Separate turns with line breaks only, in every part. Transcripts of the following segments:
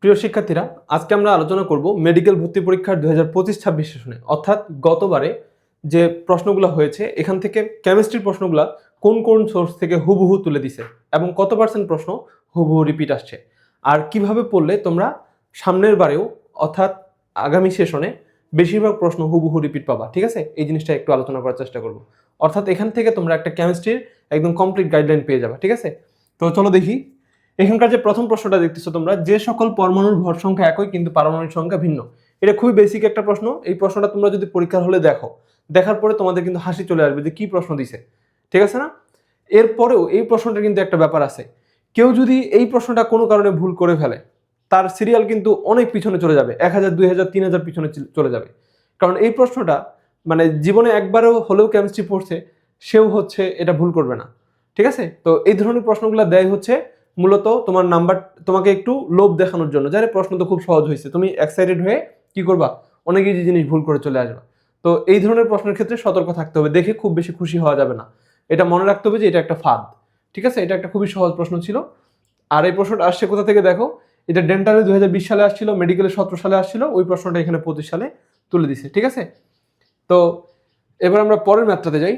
প্রিয় শিক্ষার্থীরা, আজকে আমরা আলোচনা করব মেডিকেল ভর্তি পরীক্ষার 2025-26 সেশনে, অর্থাৎ গতবারে যে প্রশ্নগুলো হয়েছে এখান থেকে কেমিস্ট্রির প্রশ্নগুলো কোন কোন সোর্স থেকে হুবহু তুলে দিছে এবং কত পার্সেন্ট প্রশ্ন হুবহু রিপিট আসছে, আর কিভাবে পড়লে তোমরা সামনের বারেও অর্থাৎ আগামী সেশনে বেশিরভাগ প্রশ্ন হুবহু রিপিট পাবা। ঠিক আছে, এই জিনিসটা একটু আলোচনা করার চেষ্টা করব। অর্থাৎ এখান থেকে তোমরা একটা কেমিস্ট্রির একদম কমপ্লিট গাইডলাইন পেয়ে যাবে। ঠিক আছে, তো চলো দেখি। এখানকার যে প্রথম প্রশ্নটা দেখতেছো তোমরা, যে সকল পরমাণুর ভর সংখ্যা একই কিন্তু পারমাণবিক সংখ্যা ভিন্ন। এটা খুবই বেসিক একটা প্রশ্ন। এই প্রশ্নটা তোমরা যদি পরীক্ষার হলে দেখো, দেখার পরে তোমাদের কিন্তু হাসি চলে আসবে যে কি প্রশ্ন দিছে। ঠিক আছে না? এরপরেও এই প্রশ্নটা কিন্তু একটা ব্যাপার আছে, কেউ যদি এই প্রশ্নটা কোনো কারণে ভুল করে ফেলে তার সিরিয়াল কিন্তু অনেক পিছনে চলে যাবে, 1000, 2000, 3000 পিছনে চলে যাবে। কারণ এই প্রশ্নটা মানে জীবনে একবারও হলেও কেমিস্ট্রি পড়ছে, সেও হচ্ছে এটা ভুল করবে না। ঠিক আছে, তো এই ধরনের প্রশ্নগুলো দেয় হচ্ছে মূলত তোমার নাম্বার, তোমাকে একটু লোভ দেখানোর জন্য, যারে প্রশ্ন তো খুব সহজ হয়েছে, তুমি এক্সাইটেড হয়ে কি করবা, অনেক ইজি জিনিস ভুল করে চলে আসবা। তো এই ধরনের প্রশ্নের ক্ষেত্রে সতর্ক থাকতে হবে, দেখে খুব বেশি খুশি হওয়া যাবে না। এটা মনে রাখতে হবে যে এটা একটা ফাঁদ। ঠিক আছে, এটা একটা খুবই সহজ প্রশ্ন ছিল। আর এই প্রশ্নটা আসছে কোথা থেকে দেখো, এটা ডেন্টালে 2020 সালে আসছিল, মেডিকেলে 17 সালে আসছিল, ওই প্রশ্নটা এখানে 25 সালে তুলে দিছে। ঠিক আছে, তো এবার আমরা পরের ম্যাথটাতে যাই।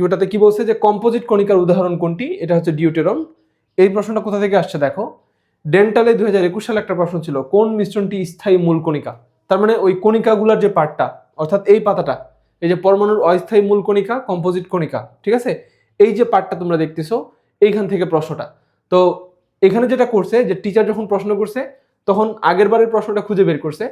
ওটাতে কি বলছে যে কম্পোজিট কণিকার উদাহরণ কোনটি? এটা হচ্ছে ডিউটেরন। এই প্রশ্নটা কোথা থেকে আসছে দেখো, ডেন্টালে 2021 সালে একটা প্রশ্ন ছিল, কোন মিশ্রণটি স্থায়ী মূল কণিকা? তার মানে ওই কণিকাগুলোর যে পার্টটা, অর্থাৎ এই পাতাটা, এই যে পরমাণুর অস্থায়ী মূল কণিকা, কম্পোজিট কণিকা, ঠিক আছে, এই যে পার্টটা তোমরা দেখতেছো, এইখান থেকে প্রশ্নটা। তো এখানে যেটা করছে যে টিচার যখন প্রশ্ন করছে তখন আগের বারের প্রশ্নটা খুঁজে বের করছে,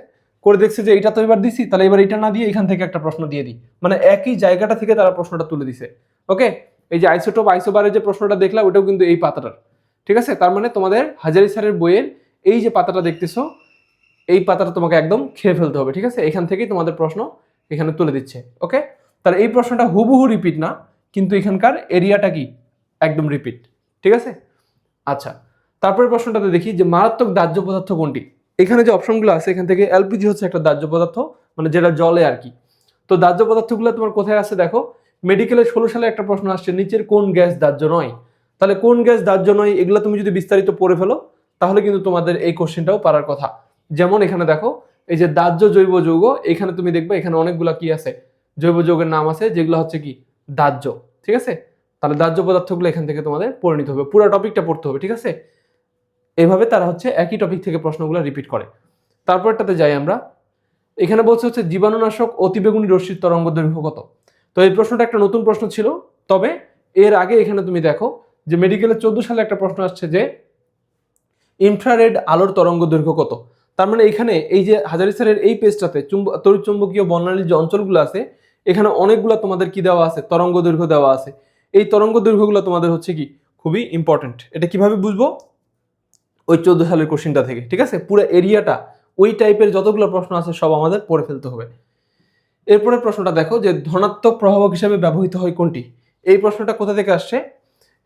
করে দেখছে যে এটা তো এবার দিছি, তাহলে এবার এটা না দিয়ে এখান থেকে একটা প্রশ্ন দিয়ে দিই, মানে একই জায়গাটা থেকে তারা প্রশ্নটা তুলে দিছে। ওকে, এই যে আইসোটোপ আইসোবারের যে প্রশ্নটা দেখলাম ওটাও কিন্তু এই পাতাটার। ঠিক আছে, তার মানে তোমাদের হাজারি স্যারের বইয়ের এই যে পাতাটা দেখতেছো, এই পাতাটা তোমাকে একদম খেয়ে ফেলতে হবে। ঠিক আছে, এখান থেকেই তোমাদের প্রশ্ন এখানে তুলে দিচ্ছে। ওকে, তাহলে এই প্রশ্নটা হুবহু রিপিট না, কিন্তু এখানকার এরিয়াটা কি একদম রিপিট। ঠিক আছে, আচ্ছা, তারপরে প্রশ্নটাতে দেখি যে মারাত্মক দাহ্য পদার্থ কোনটি। এখানে যে অপশনগুলো আছে এখান থেকে এলপিজি হচ্ছে একটা দাহ্য পদার্থ, মানে যেটা জলে আর কি। তো দাহ্য পদার্থগুলো তোমার কোথায় আছে দেখো, মেডিকেলে 16 সালে একটা প্রশ্ন আসছে, নিচের কোন গ্যাস দাহ্য নয়? তাহলে কোন গ্যাস দাহ্য নয়, এগুলো তুমি যদি বিস্তারিত পড়ে ফেলো তাহলে কিন্তু তোমাদের এই কোশ্চেনটাও পারার কথা। যেমন এখানে দেখো, এই যে দাহ্য জৈব যৌগ, এখানে তুমি দেখবে এখানে অনেকগুলা কি আছে, জৈব যৌগের নাম আছে যেগুলো হচ্ছে কি দাহ্য। ঠিক আছে, তাহলে দাহ্য পদার্থগুলো এখান থেকে তোমাদের পড়ে নিতে হবে, পুরো টপিকটা পড়তে হবে। ঠিক আছে, এইভাবে তারা হচ্ছে একই টপিক থেকে প্রশ্নগুলো রিপিট করে। তারপরটাতে যাই আমরা। এখানে বলছে হচ্ছে জীবাণুনাশক অতিবেগুনি রশ্মির তরঙ্গ দৈর্ঘ্য কত? তো এই প্রশ্নটা একটা নতুন প্রশ্ন ছিল, তবে এর আগে এখানে তুমি দেখো যে মেডিকেলে 14 সালে একটা প্রশ্ন আসছে যে ইনফ্রারেড আলোর তরঙ্গ দৈর্ঘ্য কত? তার মানে এখানে এই যে হাজারি স্যারের এই পেজটাতে তড়িৎ চুম্বকীয় বর্ণালীর যে অঞ্চলগুলো আছে, এখানে অনেকগুলো তোমাদের কি দেওয়া আছে, তরঙ্গ দৈর্ঘ্য দেওয়া আছে। এই তরঙ্গ দৈর্ঘ্যগুলো তোমাদের হচ্ছে কি খুবই ইম্পর্টেন্ট। এটা কিভাবে বুঝবো? ওই 14 সালের কোশ্চেনটা থেকে। ঠিক আছে, পুরো এরিয়াটা, ওই টাইপের যতগুলো প্রশ্ন আছে সব আমাদের পড়ে ফেলতে হবে। এরপরে প্রশ্নটা দেখো যে ধনাত্মক প্রভাবক হিসেবে ব্যবহৃত হয় কোনটি? এই প্রশ্নটা কোথা থেকে আসছে?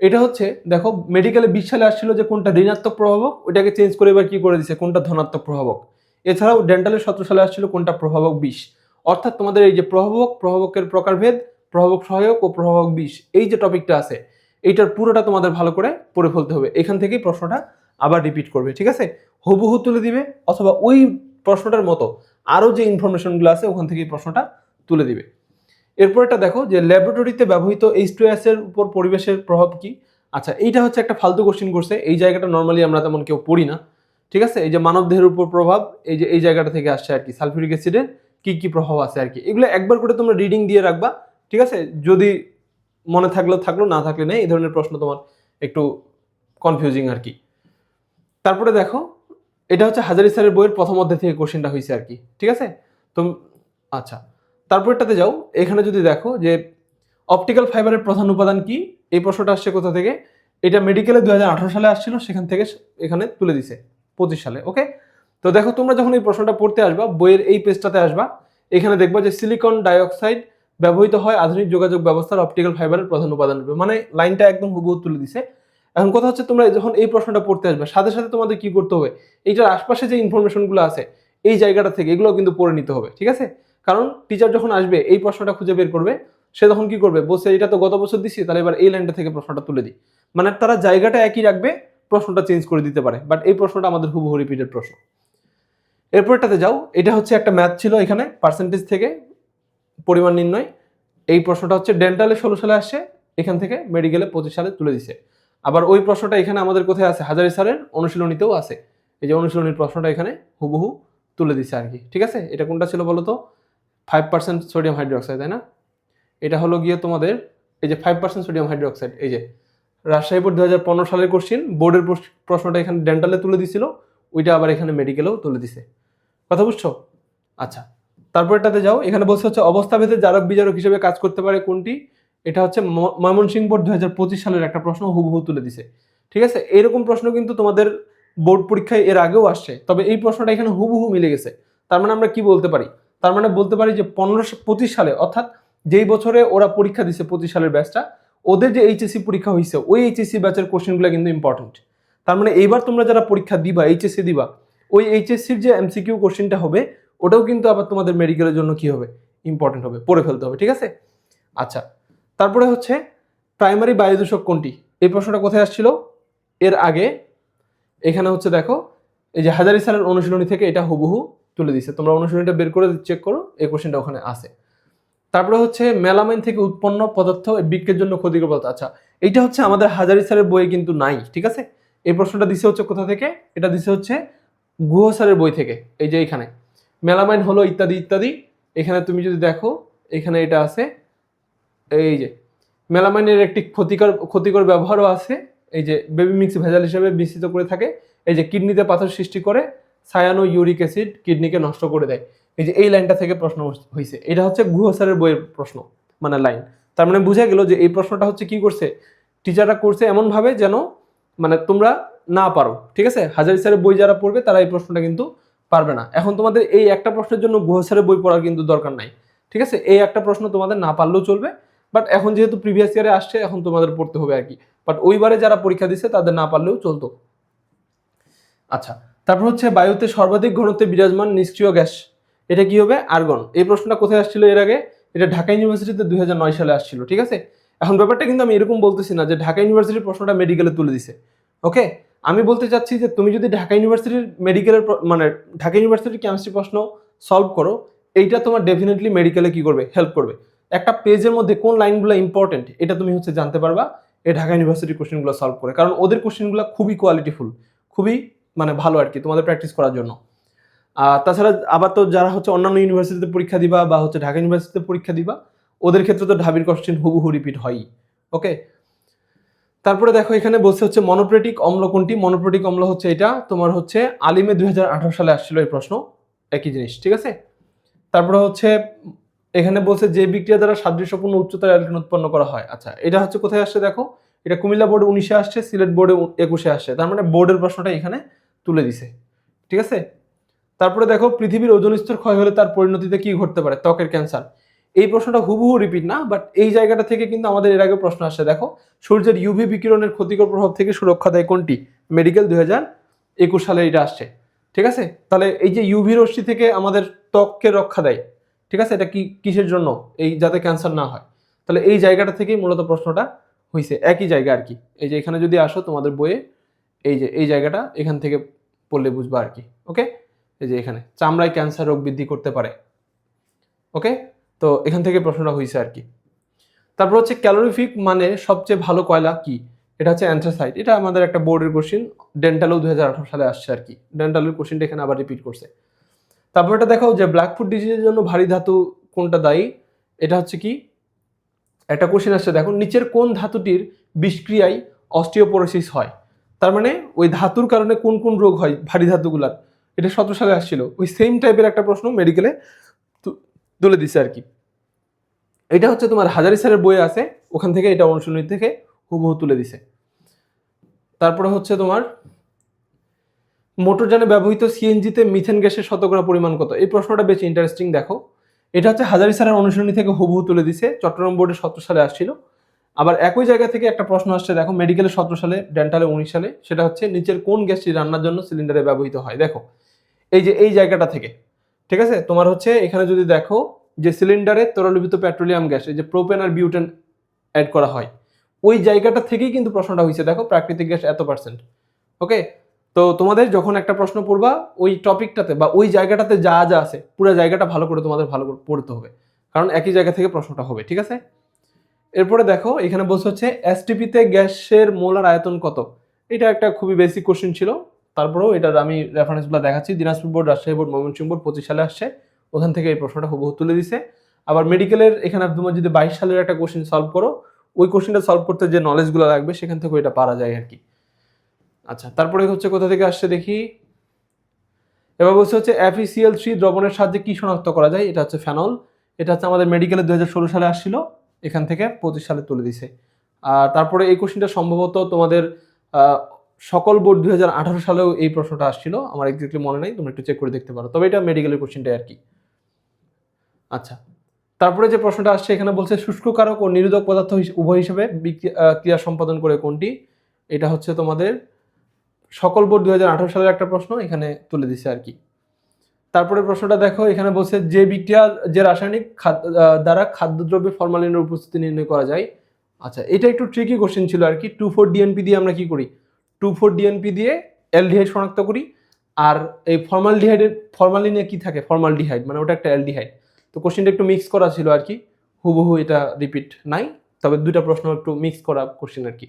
এটা হচ্ছে দেখো মেডিকেলে 20 সালে আসছিল যে কোনটা ঋণাত্মক প্রভাবক, ওইটাকে চেঞ্জ করে এবার কি করে দিছে, কোনটা ধনাত্মক প্রভাবক। এছাড়াও ডেন্টালে 17 সালে আসছিল কোনটা প্রভাবক 20। অর্থাৎ তোমাদের এই যে প্রভাবক, প্রভাবকের প্রকারভেদ, প্রভাবক সহায়ক ও প্রভাবক 20, এই যে টপিকটা আছে এইটার পুরোটা তোমাদের ভালো করে পড়ে ফেলতে হবে। এখান থেকেই প্রশ্নটা আবার রিপিট করবে। ঠিক আছে, হুবহু তুলে দিবে অথবা ওই প্রশ্নটার মতো আরো যে ইনফরমেশনগুলো আছে ওখান থেকেই প্রশ্নটা তুলে দিবে। এরপরটা দেখো যে ল্যাবরেটরিতে ব্যবহৃত H2S এর উপর পরিবেশের প্রভাব কি? আচ্ছা, এইটা হচ্ছে একটা ফালতু কোশ্চেন করছে, এই জায়গাটা নর্মালি আমরা তেমন কেউ পড়ি না। ঠিক আছে, এই যে মানব দেহের উপর প্রভাব, এই যে এই জায়গাটা থেকে আসছে আর কি, সালফিউরিক অ্যাসিডের কি কি প্রভাব আছে আর কি, এগুলো একবার করে তোমরা রিডিং দিয়ে রাখবা। ঠিক আছে, যদি মনে থাকলো থাকলো, না থাকলে নেই, এই ধরনের প্রশ্ন তোমার একটু কনফিউজিং আর কি। তারপরে দেখো, এটা হচ্ছে হাজারি স্যারের বইয়ের প্রথম অধ্যায় থেকে কোশ্চেনটা হয়েছে আর কি। ঠিক আছে, তো আচ্ছা, তারপরটাতে যাও। এখানে যদি দেখো যে অপটিক্যাল ফাইবারের প্রধান উপাদান কি, এই প্রশ্নটা আসছে কোথা থেকে? এটা মেডিকেলে 2018 সালে আসছিল, সেখান থেকে এখানে তুলে দিছে 25 সালে। ওকে, তো দেখো তোমরা যখন এই প্রশ্নটা পড়তে আসবা, বইয়ের এই পেজটাতে আসবা, এখানে দেখবা যে সিলিকন ডাইঅক্সাইড ব্যবহৃত হয় আধুনিক যোগাযোগ ব্যবস্থার অপটিক্যাল ফাইবারের প্রধান উপাদান রূপে, মানে লাইনটা একদম হুবহু তুলে দিছে। এখন কথা হচ্ছে তোমরা যখন এই প্রশ্নটা পড়তে আসবে সাথে সাথে তোমাদের কি করতে হবে, এইটার আশপাশে যে ইনফরমেশনগুলো আছে এই জায়গাটা থেকে এগুলো কিন্তু পড়ে নিতে হবে। ঠিক আছে, কারণ টিচার যখন আসবে এই প্রশ্নটা খুঁজে বের করবে, সে তখন কি করবে, বলছে এটা তো গত বছর দিছি, তাহলে এবার এই লাইনটা থেকে প্রশ্নটা তুলে দিই, মানে তারা জায়গাটা একই রাখবে, প্রশ্নটা চেঞ্জ করে দিতে পারে, বাট এই প্রশ্নটা আমাদের হুবহু রিপিটেড প্রশ্ন। এরপরটাতে যাও, এটা হচ্ছে একটা ম্যাথ ছিল, এখানে পার্সেন্টেজ থেকে পরিমাণ নির্ণয়। এই প্রশ্নটা হচ্ছে ডেন্টালে 16 সালে আসছে, এখান থেকে মেডিকেলে 25 সালে তুলে দিছে। আবার ওই প্রশ্নটা এখানে আমাদের কোথায় আছে, হাজারি স্যারের অনুশীলনীতেও আছে। এই যে অনুশীলনীর প্রশ্নটা এখানে হুবহু তুলে দিছে আর কি। ঠিক আছে, এটা কোনটা ছিল বলো তো? 5% সোডিয়াম হাইড্রোক্সাইড, তাই না? এটা হলো গিয়ে তোমাদের এই যে 5% সোডিয়াম হাইড্রোক্সাইড। এই যে রাজশাহী বোর্ড 2015 সালের কোশ্চিন, বোর্ডের প্রশ্নটা এখানে ডেন্টালে তুলে দিছিল, ওইটা আবার এখানে মেডিকেলেও তুলে দিছে। কথা বুঝছো? আচ্ছা, তারপরটাতে যাও, এখানে বলছে হচ্ছে অবস্থাভেদে জারক বিজারক হিসেবে কাজ করতে পারে কোনটি? এটা হচ্ছে ময়মনসিংহ বোর্ড 2025 সালের একটা প্রশ্ন হুবহু তুলে দিছে। ঠিক আছে, এরকম প্রশ্ন কিন্তু তোমাদের বোর্ড পরীক্ষায় এর আগেও আসছে, তবে এই প্রশ্নটা এখানে হুবহু মিলে গেছে। তার মানে আমরা কি বলতে পারি? তার মানে বলতে পারি যে 25 সালে, অর্থাৎ যেই বছরে ওরা পরীক্ষা দিছে 25 সালের ব্যাচটা, ওদের যে এইচএসসি পরীক্ষা হয়েছে ওই এইচএসসি ব্যাচের কোশ্চেনগুলো কিন্তু ইম্পর্টেন্ট। তার মানে এইবার তোমরা যারা পরীক্ষা দিবা, এইচএসসি দিবা, ওই এইচএসসির যে এমসিকিউ কোশ্চেনটা হবে ওটাও কিন্তু আবার তোমাদের মেডিকেলের জন্য কি হবে, ইম্পর্টেন্ট হবে, পড়ে ফেলতে হবে। ঠিক আছে, আচ্ছা, তারপরে হচ্ছে প্রাইমারি বায়ু দূষক কোনটি? এই প্রশ্নটা কোথায় আসছিল এর আগে? এখানে হচ্ছে দেখো, এই যে হাজারি স্যারের অনুশীলনী থেকে এটা হুবহু তুলে দিছে, তোমরা অনুশীলনীটা বের করে চেক করো, এই কোশ্চেনটা ওখানে আছে। তারপরে হচ্ছে মেলামাইন থেকে উৎপন্ন পদার্থ বৃক্কের জন্য ক্ষতিকর পদার্থ। আচ্ছা, এইটা হচ্ছে আমাদের হাজারি স্যারের বইয়ে কিন্তু নাই। ঠিক আছে, এই প্রশ্নটা দিছে হচ্ছে কোথা থেকে? এটা দিছে হচ্ছে গুহ স্যারের বই থেকে। এই যে এখানে মেলামাইন হলো ইত্যাদি ইত্যাদি, এখানে তুমি যদি দেখো এখানে এটা আছে, এই যে মেলামাইনের একটি ক্ষতিকর ব্যবহারও আছে। এই যে বেবি মিক্স ভেজাল হিসেবে বিস্তৃত করে থাকে, এই যে কিডনিতে পাথর সৃষ্টি করে, সায়ানো ইউরিক অ্যাসিড কিডনিকে নষ্ট করে দেয়। এই যে এই লাইনটা থেকে প্রশ্ন হয়েছে, এটা হচ্ছে গুহ স্যারের বইয়ের প্রশ্ন, মানে লাইন। তার মানে বোঝা গেল যে এই প্রশ্নটা হচ্ছে কি করছে, টিচাররা করছে এমন ভাবে যেন মানে তোমরা না পারো। ঠিক আছে, হাজারি স্যারের বই যারা পড়বে তারা এই প্রশ্নটা কিন্তু পারবে না। এখন তোমাদের এই একটা প্রশ্নের জন্য গুহ স্যারের বই পড়ার কিন্তু দরকার নাই। ঠিক আছে, এই একটা প্রশ্ন তোমাদের না পারলেও চলবে, বাট এখন যেহেতু প্রিভিয়াস ইয়ারে আসছে এখন তোমাদের পড়তে হবে আর কি। বাট ওইবারে যারা পরীক্ষা দিচ্ছে তাদের না পারলেও চলতো। আচ্ছা, তারপর হচ্ছে বায়ুতে সর্বাধিক ঘনত্বে বিরাজমান নিষ্ক্রিয় গ্যাস, এটা কি হবে? আর্গন। এই প্রশ্নটা কোথায় আসছিল এর আগে? এটা ঢাকা ইউনিভার্সিটিতে 2009 সালে আসছিল। ঠিক আছে, এখন ব্যাপারটা কিন্তু আমি এরকম বলতেছি না যে ঢাকা ইউনিভার্সিটির প্রশ্নটা মেডিকেলে তুলে দিছে। ওকে, আমি বলতে চাচ্ছি যে তুমি যদি ঢাকা ইউনিভার্সিটির মেডিকেলের মানে ঢাকা ইউনিভার্সিটির কেমিস্ট্রি প্রশ্ন সলভ করো, এইটা তোমার ডেফিনেটলি মেডিকেলে কি করবে, হেল্প করবে। একটা পেজের মধ্যে কোন লাইনগুলো ইম্পর্টেন্ট এটা তুমি হচ্ছে জানতে পারবা এই ঢাকা ইউনিভার্সিটির কোশ্চেনগুলো সলভ করে, কারণ ওদের কোশ্চেনগুলো খুবই কোয়ালিটিফুল, খুবই মানে ভালো আর কি তোমাদের প্র্যাকটিস করার জন্য। তাছাড়া আবার তো যারা হচ্ছে অন্যান্য ইউনিভার্সিটিতে পরীক্ষা দিবা বা হচ্ছে ঢাকা ইউনিভার্সিটিতে পরীক্ষা দিবা, ওদের ক্ষেত্রে তো ঢাবির কোশ্চেন হুবহু রিপিট হয়ই। ওকে, তারপরে দেখো এখানে বলছে হচ্ছে মনোপ্রেটিক অম্ল কোনটি? মনোপ্রেটিক অম্ল হচ্ছে এটা তোমার হচ্ছে আলিমে 2018 সালে আসছিল এই প্রশ্ন, একই জিনিস। ঠিক আছে, তারপরে হচ্ছে এখানে বলছে যে বিক্রিয়া দ্বারা সাদৃশ্যপূর্ণ উচ্চতার অ্যালকেন উৎপন্ন করা হয়। আচ্ছা, এটা হচ্ছে কোথায় আসছে দেখো, এটা কুমিল্লা বোর্ডে 19-এ আসছে, সিলেট বোর্ডে 21-এ আসছে, তার মানে বোর্ডের প্রশ্নটা এখানে তুলে দিছে। ঠিক আছে, তারপরে দেখো পৃথিবীর ওজোন স্তর ক্ষয় হলে তার পরিণতিতে কি ঘটতে পারে? ত্বকের ক্যান্সার। এই প্রশ্নটা হুবহু রিপিট না, বাট এই জায়গাটা থেকে কিন্তু আমাদের এর আগে প্রশ্ন আসছে। দেখো, সূর্যের ইউভি বিকিরণের ক্ষতিকর প্রভাব থেকে সুরক্ষা দেয় কোনটি? মেডিকেল 2021 সালে এটা আসছে। ঠিক আছে, তাহলে এই যে ইউভি রশ্মি থেকে আমাদের ত্বককে রক্ষা দেয়, ঠিক আছে, এটা কি কিসের জন্য? এই যাতে ক্যান্সার না হয়। তাহলে এই জায়গাটা থেকেই মূলত প্রশ্নটা হয়েছে, একই জায়গা আর কি। এই যে এখানে যদি আসো তোমাদের বইয়ে, এই যে এই জায়গাটা এখান থেকে পড়লে বুঝবা আর কি। ওকে, এই যে এখানে চামড়ায় ক্যান্সার রোগ বৃদ্ধি করতে পারে। ওকে, তো এখান থেকে প্রশ্নটা হয়েছে আর কি। তারপর হচ্ছে ক্যালোরিফিক মানে সবচেয়ে ভালো কয়লা কি? এটা হচ্ছে অ্যান্থ্রাসাইট। এটা আমাদের একটা বোর্ডের কোশ্চিন, ডেন্টালও 2018 সালে আসছে আর কি। ডেন্টালের কোশ্চিনটা এখানে আবার রিপিট করছে। তারপর এটা দেখো যে ব্ল্যাকফুট ডিজিজের জন্য ভারী ধাতু কোনটা দায়ী? এটা হচ্ছে কি একটা কোশ্চিন আসছে, দেখো নিচের কোন ধাতুটির বিষক্রিয়ায় অস্টিওপোরোসিস হয়? তার মানে ওই ধাতুর কারণে কোন কোন রোগ হয় ভারী ধাতুগুলার, এটা 17 সালে আসছিল। ওই সেম টাইপের একটা প্রশ্ন মেডিকেলে তুলে দিছে আর কি। এটা হচ্ছে তোমার হাজারি স্যারের বইয়ে আছে, ওখান থেকে এটা অনুশীলনী থেকে হুবহু তুলে দিছে। তারপরে হচ্ছে তোমার মোটরযানে ব্যবহৃত সিএনজিতে মিথেন গ্যাসের শতকরা পরিমাণ কত? এই প্রশ্নটা বেশ ইন্টারেস্টিং। দেখো, এটা হচ্ছে হাজারি স্যারের অনুশীলনী থেকে হুবহু তুলে দিছে, চট্টগ্রাম বোর্ডে 17 সালে আসছিল। আবার একই জায়গা থেকে একটা প্রশ্ন আসছে, দেখো মেডিকেলে 17 সালে, ডেন্টালে 19 সালে। সেটা হচ্ছে নিচের কোন গ্যাসটি রান্নার জন্য সিলিন্ডারে ব্যবহৃত হয়? দেখো এই যে এই জায়গাটা থেকে, ঠিক আছে, তোমার হচ্ছে এখানে যদি দেখো যে সিলিন্ডারে তরলীভূত পেট্রোলিয়াম গ্যাস, এই যে প্রোপেন আর বিউটেন অ্যাড করা হয়, ওই জায়গাটা থেকেই কিন্তু প্রশ্নটা হয়েছে। দেখো প্রাকৃতিক গ্যাস এত %, ওকে, তো তোমাদের যখন একটা প্রশ্ন পড়বা ওই টপিকটাতে বা ওই জায়গাটাতে যা যা আছে পুরো জায়গাটা ভালো করে তোমাদের ভালো করে পড়তে হবে, কারণ একই জায়গা থেকে প্রশ্নটা হবে, ঠিক আছে। এরপরে দেখো এখানে বলছে হচ্ছে এসটিপিতে গ্যাসের মোলার আয়তন কত। এটা একটা খুবই বেসিক কোশ্চেন ছিল, তারপরেও এটার আমি রেফারেন্সগুলো দেখাচ্ছি। Dinajpur board, Rajshahi board, Mymensingh board 25 সালে আসছে, ওখান থেকে এই প্রশ্নটা হুবহু তুলে দিছে। আবার মেডিকেলের এখানে তোমার যদি 22 সালের একটা কোশ্চেন সলভ করো, ওই কোশ্চেনটা সলভ করতে যে নলেজগুলো লাগবে সেখান থেকে এটা পারা যায় আর কি। আচ্ছা, তারপরে হচ্ছে কোথা থেকে আসছে দেখি। এবার বলছে হচ্ছে FeCl3 দ্রবণের সাহায্যে কি শনাক্ত করা যায়। এটা হচ্ছে ফেনল। এটা হচ্ছে আমাদের মেডিকেলে 2016 সালে আসছিল, এখান থেকে 25 সালে তুলে দিছে। আর তারপরে এই কোশ্চেনটা সম্ভবত তোমাদের সকল বোর্ড 2018 সালেও এই প্রশ্নটা আসছিল, আমার এক্স্যাক্টলি মনে নাই, তোমরা একটু চেক করে দেখতে পারো, তবে এটা মেডিকেলের কোশ্চেনটাই আর কি। আচ্ছা, তারপরে যে প্রশ্নটা আসছে এখানে বলছে শুষ্ককারক ও নিরোধক পদার্থ উভয় হিসেবে ক্রিয়া সম্পাদন করে কোনটি। এটা হচ্ছে তোমাদের সকল বোর্ড 2018 সালের একটা প্রশ্ন, এখানে তুলে দিছে আর কি। তারপরে প্রশ্নটা দেখো এখানে বলছে যে বিক্রিয়ার যে রাসায়নিক দ্বারা খাদ্যদ্রব্যে ফরমালিনের উপস্থিতি নির্ণয় করা যায়। আচ্ছা, এটা একটু ট্রিকি কোশ্চেন ছিল আর কি। 2,4-DNP দিয়ে আমরা কি করি, 2,4-DNP দিয়ে অ্যালডিহাইড শনাক্ত করি, আর এই ফরমালিনে কি থাকে, ফর্মালডিহাইড, মানে ওটা একটা অ্যালডিহাইড। তো কোশ্চেনটা একটু মিক্স করা ছিল আর কি, হুবহু এটা রিপিট নাই, তবে দুইটা প্রশ্ন একটু মিক্স করা কোশ্চেন আর কি।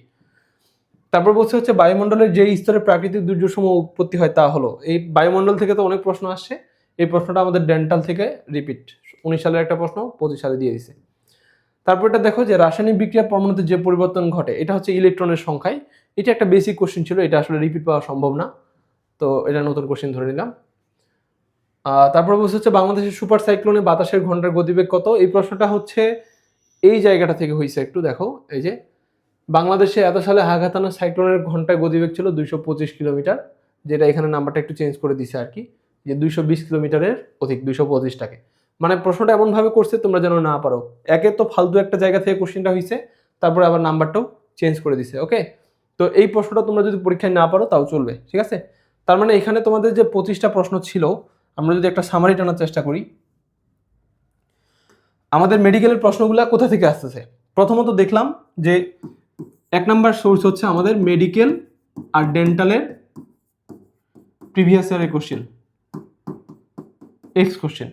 তারপর বলছে হচ্ছে বায়ুমণ্ডলের যে স্তরে প্রাকৃতিক দুর্যোগ সমূহ উৎপত্তি হয় তা হলো। এই বায়ুমণ্ডল থেকে তো অনেক প্রশ্ন আসছে, এই প্রশ্নটা আমাদের ডেন্টাল থেকে রিপিট, 19 সালের একটা প্রশ্ন 25 সালে দিয়ে দিছে। তারপর এটা দেখো যে রাসায়নিক বিক্রিয়ার পরমাণুতে যে পরিবর্তন ঘটে, এটা হচ্ছে ইলেকট্রনের সংখ্যায়। এটা একটা বেসিক কোশ্চেন ছিল, এটা আসলে রিপিট পাওয়া সম্ভব না, তো এটা নতুন কোশ্চেন ধরে নিলাম। তারপর বলছে হচ্ছে বাংলাদেশের সুপার সাইক্লোনে বাতাসের ঘন্টার গতিবেগ কত। এই প্রশ্নটা হচ্ছে এই জায়গাটা থেকে হয়েছে, একটু দেখো, এই যে বাংলাদেশে এত সালে হাগাতানা সাইক্লোনের ঘন্টায় গতিবেগ ছিল 225 কিলোমিটার, যেটা এখানে নাম্বারটা একটু চেঞ্জ করে দিছে আর কি, যে 220 কিলোমিটারের অধিক 225টাকে। মানে প্রশ্নটা এমনভাবে করছে তোমরা যেন না পারো, একে তো ফালতু একটা জায়গা থেকে কোশ্চেনটা হয়েছে, তারপরে আবার নাম্বারটাও চেঞ্জ করে দিছে। ওকে, তো এই প্রশ্নটা তোমরা যদি পরীক্ষায় না পারো তাও চলবে, ঠিক আছে। তার মানে এখানে তোমাদের যে 25টা প্রশ্ন ছিল, আমরা যদি একটা সামারি টানার চেষ্টা করি, আমাদের মেডিকেলের প্রশ্নগুলো কোথা থেকে আসতেছে। প্রথমত দেখলাম যে 1 নাম্বার সোর্স হচ্ছে আমাদের মেডিকেল আর ডেন্টালের প্রিভিয়াস ইয়ারের কোশ্চেন, এক্স কোশ্চেন।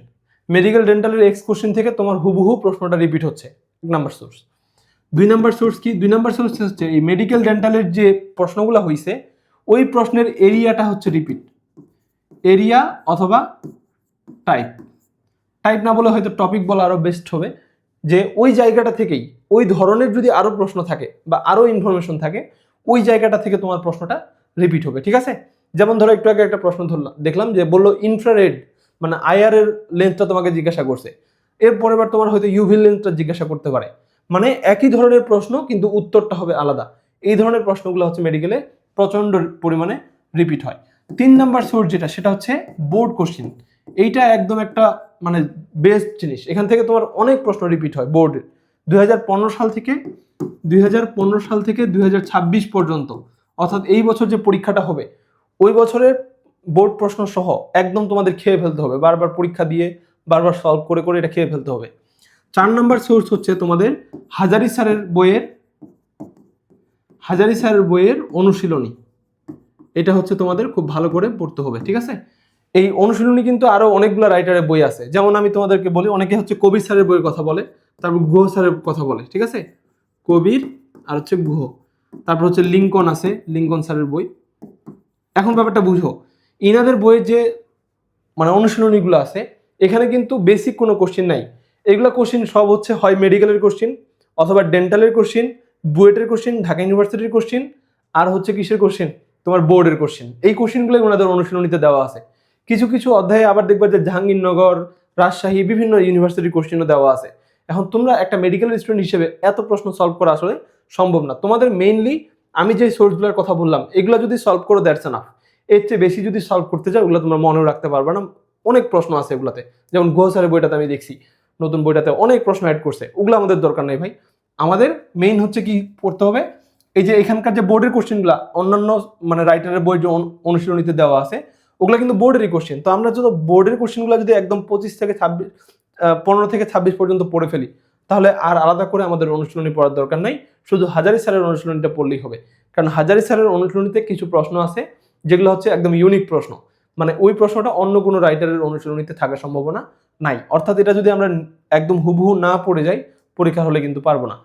মেডিকেল ডেন্টালের এক্স কোশ্চেন থেকে তোমার হুবহু প্রশ্নটা রিপিট হচ্ছে, 1 নাম্বার সোর্স। 2 নাম্বার সোর্স কি, 2 নাম্বার সোর্স হচ্ছে এই মেডিকেল ডেন্টালের যে প্রশ্নগুলো হয়েছে ওই প্রশ্নের এরিয়াটা হচ্ছে রিপিট, এরিয়া অথবা টাইপ। টাইপ না বলে হয়তো টপিক বলা আরো বেস্ট হবে, যে ওই জায়গাটা থেকেই ওই ধরনের যদি আরো প্রশ্ন থাকে বা আরো ইনফরমেশন থাকে, ওই জায়গাটা থেকে তোমার প্রশ্নটা রিপিট হবে, ঠিক আছে। যেমন ধরো একটু আগে একটা প্রশ্ন ধরলাম, দেখলাম যে বললো ইনফ্রারেড মানে আইআর এর লেন্থটা তোমাকে জিজ্ঞাসা করছে, এর পরের বার তোমার হয়তো ইউভি লেন্থটা জিজ্ঞাসা করতে পারে, মানে একই ধরনের প্রশ্ন কিন্তু উত্তরটা হবে আলাদা। এই ধরনের প্রশ্নগুলো হচ্ছে মেডিকেলে প্রচন্ড পরিমাণে রিপিট হয়। 3 নাম্বার সোর্স যেটা, সেটা হচ্ছে বোর্ড কোশ্চেন। এইটা একদম একটা মানে বেস্ট জিনিস, এখান থেকে তোমার অনেক প্রশ্ন রিপিট হয় বোর্ডে। 2015 সাল থেকে 2026 পর্যন্ত, অর্থাৎ এই বছর যে পরীক্ষাটা হবে ওই বছরের বোর্ড প্রশ্ন সহ একদম তোমাদের খেয়ে ফেলতে হবে, বারবার পরীক্ষা দিয়ে বারবার সলভ করে করে এটা খেয়ে ফেলতে হবে। 4 নাম্বার সোর্স হচ্ছে তোমাদের হাজারি স্যারের বইয়ের অনুশীলনী। এটা হচ্ছে তোমাদের খুব ভালো করে পড়তে হবে, ঠিক আছে। এই অনুশীলনী কিন্তু আরো অনেকগুলো রাইটারের বই আছে, যেমন আমি তোমাদেরকে বলি, অনেকে হচ্ছে কবির স্যারের বইয়ের কথা বলে, তারপর গুহ স্যারের কথা বলে, ঠিক আছে, কবির আর হচ্ছে গুহ। তারপর হচ্ছে লিঙ্কন আছে, লিঙ্কন স্যারের বই। এখন ব্যাপারটা বুঝো, ইনাদের বইয়ের যে মানে অনুশীলনীগুলো আছে এখানে কিন্তু বেসিক কোনো কোশ্চেন নাই, এগুলো কোশ্চেন সব হচ্ছে হয় মেডিকেলের কোশ্চেন অথবা ডেন্টালের কোশ্চেন, বুয়েটের কোশ্চেন, ঢাকা ইউনিভার্সিটির কোশ্চেন, আর হচ্ছে কিসের কোশ্চেন, তোমার বোর্ডের কোশ্চেন। এই কোশ্চেনগুলো ওনাদের অনুশীলনীতে দেওয়া আছে। কিছু কিছু অধ্যায়ে আবার দেখবা যে জাহাঙ্গীরনগর, রাজশাহী, বিভিন্ন ইউনিভার্সিটির কোশ্চেনও দেওয়া আছে। এখন তোমরা একটা মেডিকেল স্টুডেন্ট হিসেবে এত প্রশ্ন সলভ করা আসলে সম্ভব না। তোমাদের মেইনলি আমি যে সোর্সগুলোর কথা বললাম এগুলো যদি সলভ করো দ্যাটস এনাফ। এর চেয়ে বেশি যদি সলভ করতে চাও ওগুলো তোমরা মনেও রাখতে পারবে না, অনেক প্রশ্ন আছে এগুলাতে। যেমন গুহ স্যারের বইটাতে আমি দেখছি নতুন বইটাতে অনেক প্রশ্ন অ্যাড করছে, ওগুলো আমাদের দরকার নেই ভাই। আমাদের মেইন হচ্ছে কি পড়তে হবে, এই যে এখানকার যে বোর্ডের কোশ্চেনগুলো অন্যান্য মানে রাইটারের বই যে অনুশীলনীতে দেওয়া আছে ওগুলো কিন্তু বোর্ডেরই কোশ্চেন। তো আমরা যদি বোর্ডের কোশ্চেনগুলো যদি একদম 15 থেকে 26 পর্যন্ত পড়ে ফেলি, তাহলে আর আলাদা করে আমাদের অনুশীলনী পড়ার দরকার নাই, শুধু হাজারি স্যারের অনুশীলনীটা পড়লেই হবে। কারণ হাজারি স্যারের অনুশীলনীতে কিছু প্রশ্ন আছে যেগুলো হচ্ছে একদম ইউনিক প্রশ্ন, মানে ওই প্রশ্নটা অন্য কোনো রাইটারের অনুশীলনীতে থাকার সম্ভাবনা নাই। অর্থাৎ এটা যদি আমরা একদম হুবহু না পড়ে যাই পরীক্ষা হলে কিন্তু পারবো না।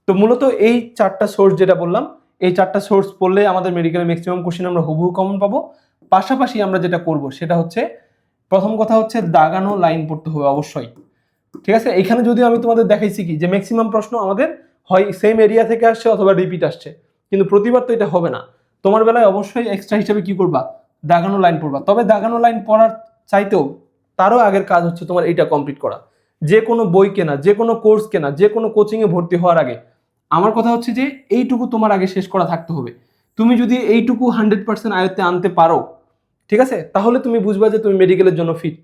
তো মূলত এই 4টা সোর্স যেটা বললাম, এই 4টা সোর্স পড়লে আমাদের মেডিকেলের ম্যাক্সিমাম কোশ্চেন আমরা হুবহু কমন পাবো। পাশাপাশি আমরা যেটা করব সেটা হচ্ছে, প্রথম কথা হচ্ছে দাগানো লাইন পড়তে হবে অবশ্যই, ঠিক আছে। এখানে যদিও আমি তোমাদের দেখাইছি কি যে ম্যাক্সিমাম প্রশ্ন আমাদের হয় সেম এরিয়া থেকে আসছে অথবা রিপিট আসছে, কিন্তু প্রতিবার তো এটা হবে না। তোমার বেলায় অবশ্যই এক্সট্রা হিসেবে কি করবা, দাগানো লাইন পড়বা। তবে দাগানো লাইন পড়ার চাইতেও তারও আগের কাজ হচ্ছে তোমার এইটা কমপ্লিট করা। যে কোনো বই কেনা, যে কোনো কোর্স কেনা, যে কোনো কোচিংয়ে ভর্তি হওয়ার আগে আমার কথা হচ্ছে যে এইটুকু তোমার আগে শেষ করা থাকতে হবে। তুমি যদি এইটুকু 100% আয়ত্তে আনতে পারো, ঠিক আছে, তাহলে তুমি বুঝবা যে তুমি মেডিকেলের জন্য ফিট,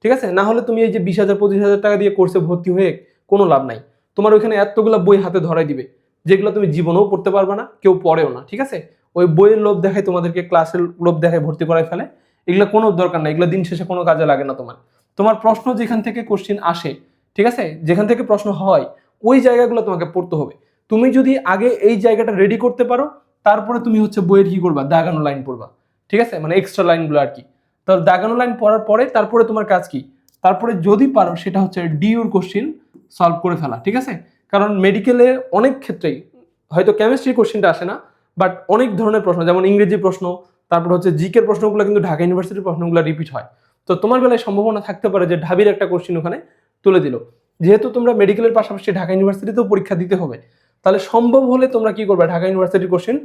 ঠিক আছে। না হলে তুমি এই যে 20,000 25,000 টাকা দিয়ে কোর্সে ভর্তি হয়ে কোনো লাভ নাই। তোমার ওইখানে এতগুলো বই হাতে ধরাই দিবে যেগুলো তুমি জীবনেও পড়তে পারবে না, কেউ পড়েও না, ঠিক আছে। ওই বইয়ের লোভ দেখায় তোমাদেরকে, ক্লাসের লোভ দেখায় ভর্তি করায় ফেলে। এগুলো কোনো দরকার নাই, এগুলো দিন শেষে কোনো কাজে লাগে না তোমার। তোমার প্রশ্ন যেখান থেকে কোশ্চিন আসে, ঠিক আছে, যেখান থেকে প্রশ্ন হয় ওই জায়গাগুলো তোমাকে পড়তে হবে। তুমি যদি আগে এই জায়গাটা রেডি করতে পারো, তারপরে তুমি হচ্ছে বইয়ের কি করবা, দাগানো লাইন পড়বা, ঠিক আছে, মানে এক্সট্রা লাইনগুলো আর কি। তো দাগানো লাইন পড়ার পরে তারপরে তোমার কাজ কি, তারপরে যদি পারো সেটা হচ্ছে ডিউর কোশ্চিন সলভ করে ফেলা, ঠিক আছে। কারণ মেডিকেলে অনেক ক্ষেত্রেই হয়তো কেমিস্ট্রি কোশ্চিনটা আসে না, বাট অনেক ধরনের প্রশ্ন, যেমন ইংরেজি প্রশ্ন, তারপর হচ্ছে জিকের প্রশ্নগুলো কিন্তু ঢাকা ইউনিভার্সিটির প্রশ্নগুলো রিপিট হয়। তো তোমার বেলায় সম্ভাবনা থাকতে পারে যে ঢাবির একটা কোশ্চিন ওখানে তুলে দিল। যেহেতু তোমরা মেডিকেলের পাশাপাশি ঢাকা ইউনিভার্সিটিতেও পরীক্ষা দিতে হবে, তাহলে সম্ভব হলে তোমরা কি করবে, ঢাকা ইউনিভার্সিটির কোশ্চিন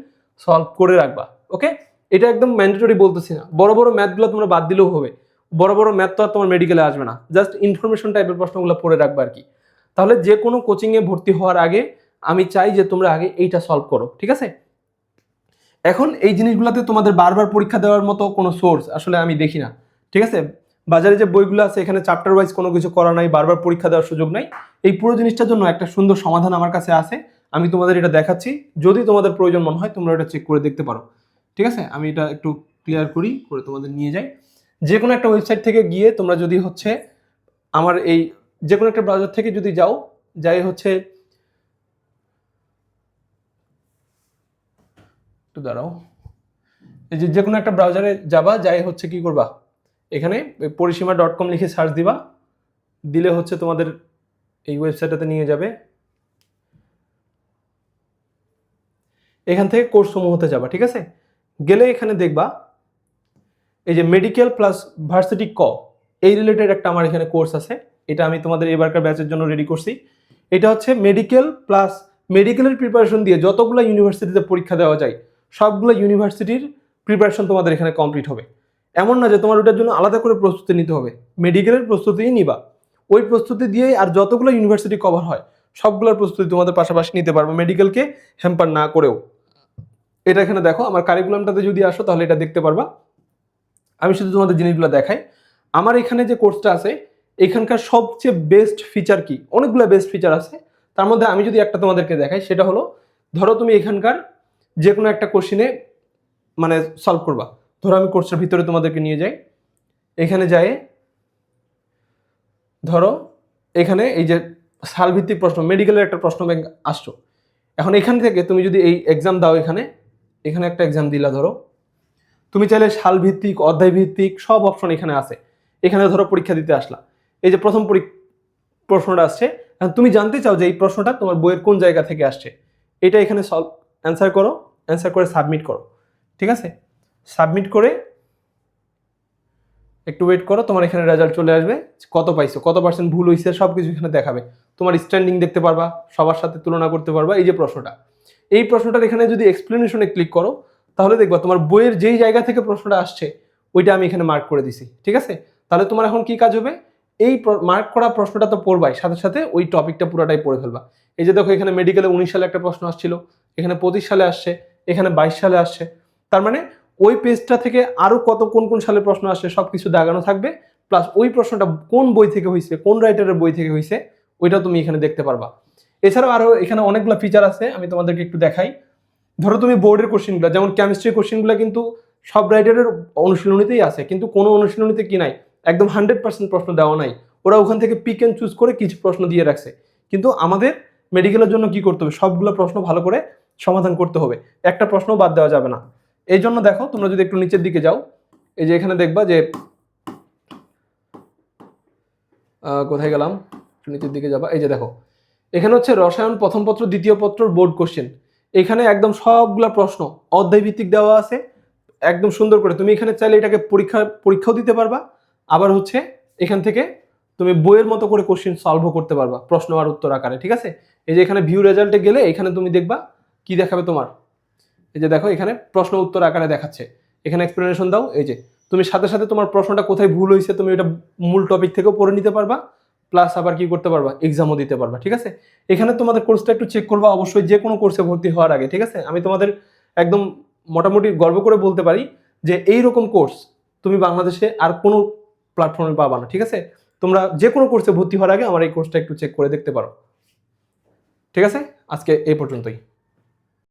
সলভ করে রাখবা। ওকে, এটা একদম ম্যান্ডেটরি বলতেছি না। বড় বড় ম্যাথগুলো তোমরা বাদ দিলেও হবে, বড় বড় ম্যাথ তো আর তোমার মেডিকেলে আসবে না, জাস্ট ইনফরমেশন টাইপের প্রশ্নগুলো পড়ে রাখবা আর কি। তাহলে যে কোনো কোচিংয়ে ভর্তি হওয়ার আগে আমি চাই যে তোমরা আগে এইটা সলভ করো, ঠিক আছে। এখন এই জিনিসগুলোতে তোমাদের বারবার পরীক্ষা দেওয়ার মতো কোনো সোর্স আসলে আমি দেখি না, ঠিক আছে। বাজারে যে বইগুলো আছে এখানে চ্যাপ্টার ওয়াইজ কোনো কিছু করা নাই, বারবার পরীক্ষা দেওয়ার সুযোগ নাই। এই পুরো জিনিসটার জন্য একটা সুন্দর সমাধান আমার কাছে আছে, আমি তোমাদের এটা দেখাচ্ছি। যদি তোমাদের প্রয়োজন মনে হয় তোমরা এটা চেক করে দেখতে পারো, ঠিক আছে। আমি এটা একটু ক্লিয়ার করি করে তোমাদের নিয়ে যাই। যে কোনো একটা ওয়েবসাইট থেকে গিয়ে তোমরা যদি হচ্ছে আমার এই যে কোনো একটা ব্রাউজার থেকে যদি যাই হচ্ছে, একটু দাঁড়াও, এই যে কোনো একটা ব্রাউজারে যাবা, যাই হচ্ছে কি করবা, এখানে পরিসীমা.com লিখে সার্চ দিবা, দিলে হচ্ছে তোমাদের এই ওয়েবসাইটটাতে নিয়ে যাবে। এখান থেকে কোর্স সমূহতে যাবা, ঠিক আছে। গেলে এখানে দেখবা এই যে মেডিকেল প্লাস ভার্সিটি এই রিলেটেড একটা আমার এখানে কোর্স আছে। এটা আমি তোমাদের এবারকার ব্যাচের জন্য রেডি করছি। এটা হচ্ছে মেডিকেল প্লাস মেডিকেলের প্রিপারেশন দিয়ে যতগুলো ইউনিভার্সিটিতে পরীক্ষা দেওয়া যায় সবগুলো ইউনিভার্সিটির প্রিপারেশন তোমাদের এখানে কমপ্লিট হবে। এমন না যে তোমার ওটার জন্য আলাদা করে প্রস্তুতি নিতে হবে, মেডিকেলের প্রস্তুতিই নিবা। ওই প্রস্তুতি দিয়েই আর যতগুলো ইউনিভার্সিটি কভার হয় সবগুলোর প্রস্তুতি তোমাদের পাশাপাশি নিতে পারবে, মেডিকেলকে হ্যাম্পার না করেও। এটা এখানে দেখো, আমার কারিকুলামটাতে যদি আসো তাহলে এটা দেখতে পারবা। আমি শুধু তোমাদের জিনিসগুলো দেখাই। আমার এখানে যে কোর্সটা আছে এখানকার সবচেয়ে বেস্ট ফিচার কি, অনেকগুলো বেস্ট ফিচার আছে, তার মধ্যে আমি যদি একটা তোমাদেরকে দেখাই সেটা হলো, ধরো তুমি এখানকার যে কোনো একটা কোশ্চিনে মানে সলভ করবা। ধরো আমি কোর্সের ভিতরে তোমাদেরকে নিয়ে যাই, এখানে যাই, ধরো এখানে এই যে সালভিত্তিক প্রশ্ন, মেডিকেলের একটা প্রশ্ন ব্যাংক আসছো। এখন এখান থেকে তুমি যদি এই এক্সাম দাও, এখানে একটা এক্সাম দিলা, ধরো তুমি চাইলে সালভিত্তিক, অধ্যায় ভিত্তিক সব অপশন এখানে আছে। এখানে ধরো পরীক্ষা দিতে আসলা, এই যে প্রথম প্রশ্নটা আসছে, তুমি জানতে চাও যে এই প্রশ্নটা তোমার বইয়ের কোন জায়গা থেকে আসছে, এটা এখানে সলভ অ্যান্সার করো, অ্যান্সার করে সাবমিট করো, ঠিক আছে। সাবমিট করে একটু ওয়েট করো, তোমার এখানে রেজাল্ট চলে আসবে, কত পাইছো, কত পার্সেন্ট ভুল হয়েছে সব কিছু এখানে দেখাবে। তোমার স্ট্যান্ডিং দেখতে পারবা, সবার সাথে তুলনা করতে পারবা। এই যে প্রশ্নটা, এই প্রশ্নটার এখানে যদি এক্সপ্লেনেশনে ক্লিক করো তাহলে দেখবা তোমার বইয়ের যেই জায়গা থেকে প্রশ্নটা আসছে ওইটা আমি এখানে মার্ক করে দিছি, ঠিক আছে। তাহলে তোমার এখন কি কাজ হবে, এই মার্ক করা প্রশ্নটা তো পড়বাই, সাথে সাথে ওই টপিকটা পুরোটাই পড়ে ফেলবা। এই যে দেখো এখানে মেডিকেলে 19 সালে একটা প্রশ্ন আসছিল, এখানে 25 সালে আসছে, এখানে 22 সালে আসছে। তার মানে ওই পেজটা থেকে আরো কত কোন কোন সালে প্রশ্ন আসছে সবকিছু দাগানো থাকবে, প্লাস ওই প্রশ্নটা কোন বই থেকে হয়েছে, কোন রাইটারের বই থেকে হয়েছে ওইটাও তুমি এখানে দেখতে পারবা। এছাড়াও আরো এখানে অনেকগুলো ফিচার আছে, আমি তোমাদেরকে একটু দেখাই। ধরো তুমি বোর্ডের কোশ্চেনগুলো, যেমন কেমিস্ট্রি কোশ্চেনগুলো কিন্তু সব রাইটারের অনুশীলনীতেই আছে, কিন্তু কোনো অনুশীলনীতে কি নাই, একদম 100% প্রশ্ন দেওয়া নাই। ওরা ওখান থেকে পিক অ্যান্ড চুজ করে কিছু প্রশ্ন দিয়ে রাখছে। কিন্তু আমাদের মেডিকেলের জন্য কি করতে হবে, সবগুলো প্রশ্ন ভালো করে সমাধান করতে হবে, একটা প্রশ্ন বাদ দেওয়া যাবে না। এই জন্য দেখো তোমরা যদি একটু নিচের দিকে যাও, এই যে এখানে দেখবা যে কোথায় গেলাম, নিচের দিকে যাবা, এই যে দেখো এখানে হচ্ছে রসায়ন প্রথম পত্র দ্বিতীয় পত্র বোর্ড কোশ্চেন। এখানে একদম সবগুলা প্রশ্ন অধ্যায় ভিত্তিক দেওয়া আছে একদম সুন্দর করে। তুমি এখানে চাইলে এটাকে পরীক্ষাও দিতে পারবা, আবার হচ্ছে এখান থেকে তুমি বইয়ের মতো করে কোশ্চেন সলভও করতে পারবা প্রশ্ন আর উত্তর আকারে, ঠিক আছে। এই যে এখানে ভিউ রেজাল্টে গেলে এখানে তুমি দেখবা কি দেখাবে তোমার, এই যে দেখো এখানে প্রশ্ন উত্তর আকারে দেখাচ্ছে, এখানে এক্সপ্লেনেশন দাও। এই যে তুমি সাথে সাথে তোমার প্রশ্নটা কোথায় ভুল হয়েছে তুমি এটা মূল টপিক থেকেও পড়ে নিতে পারবা, প্লাস আবার কি করতে পারবা, এক্সামও দিতে পারবা, ঠিক আছে। এখানে তোমাদের কোর্সটা একটু চেক করবা অবশ্যই যে কোনো কোর্সে ভর্তি হওয়ার আগে, ঠিক আছে। আমি তোমাদের একদম মোটামুটি গর্ব করে বলতে পারি যে এই রকম কোর্স তুমি বাংলাদেশে আর কোনো প্ল্যাটফর্মে পাবা না, ঠিক আছে। তোমরা যে কোনো কোর্সে ভর্তি হওয়ার আগে আমার এই কোর্সটা একটু চেক করে দেখতে পারো, ঠিক আছে। আজকে এই পর্যন্তই।